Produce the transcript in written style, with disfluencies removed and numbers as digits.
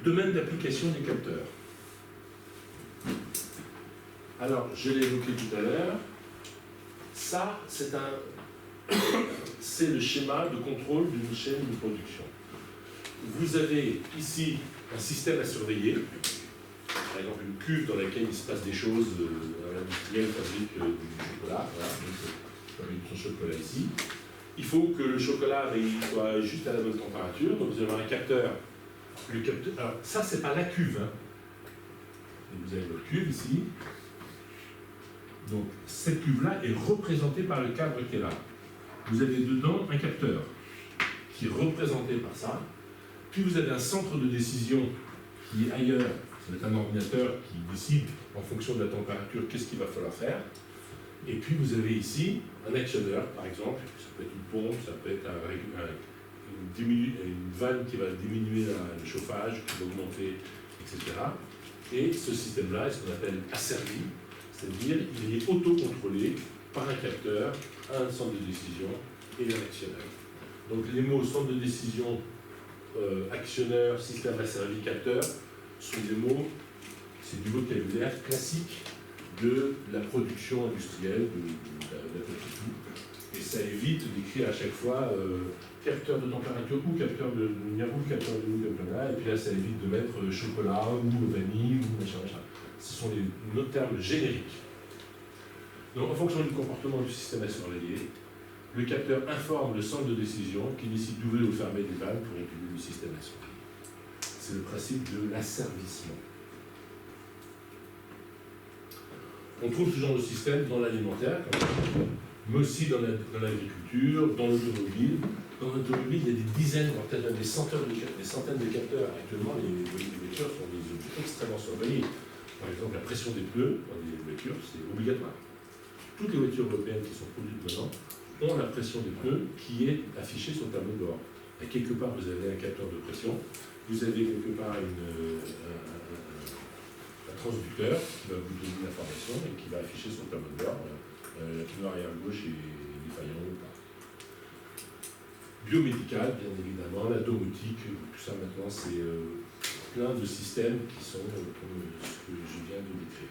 Domaine d'application des capteurs. Alors, je l'ai évoqué tout à l'heure, ça, c'est le schéma de contrôle d'une chaîne de production. Vous avez ici un système à surveiller, par exemple une cuve dans laquelle il se passe des choses, l'industriel fabrique du chocolat, voilà, donc fabrique son chocolat ici. Il faut que le chocolat il soit juste à la bonne température, donc vous avez un capteur. Alors ça, c'est pas la cuve, hein. Et vous avez votre cuve ici. Donc cette cuve-là est représentée par le cadre qui est là. Vous avez dedans un capteur qui est représenté par ça. Puis vous avez un centre de décision qui est ailleurs. Ça va être un ordinateur qui décide en fonction de la température qu'est-ce qu'il va falloir faire. Et puis vous avez ici un actionneur, par exemple. Ça peut être une pompe, ça peut être une vanne qui va diminuer le chauffage, qui va augmenter, etc. Et ce système-là est ce qu'on appelle asservi, c'est-à-dire il est auto-contrôlé par un capteur, un centre de décision et un actionneur. Donc les mots centre de décision, actionneur, système asservi, capteur sont des mots, c'est du vocabulaire classique de la production industrielle, de la petite tout. Et ça évite d'écrire à chaque fois capteur de température ou capteur de lumière ou capteur de ou capteur de là, et puis là ça évite de mettre chocolat ou vanille ou machin. Ce sont nos termes génériques. Donc en fonction du comportement du système à surveiller, le capteur informe le centre de décision qui décide d'ouvrir ou fermer des vannes pour réguler le système à surveiller. C'est le principe de l'asservissement. On trouve ce genre de système dans l'alimentaire, mais aussi dans l'agriculture, dans l'automobile. Dans l'automobile, il y a des dizaines, voire peut-être même des centaines de capteurs. Actuellement, les voitures sont des objets extrêmement surveillés. Par exemple, la pression des pneus dans les voitures, c'est obligatoire. Toutes les voitures européennes qui sont produites maintenant ont la pression des pneus qui est affichée sur le tableau de bord. Et quelque part, vous avez un capteur de pression, vous avez quelque part un transducteur qui va vous donner l'information et qui va afficher sur le tableau de bord la pneu arrière gauche est défaillant ou pas. Biomédical, bien évidemment, la domotique, tout ça maintenant, c'est plein de systèmes qui sont comme ce que je viens de décrire.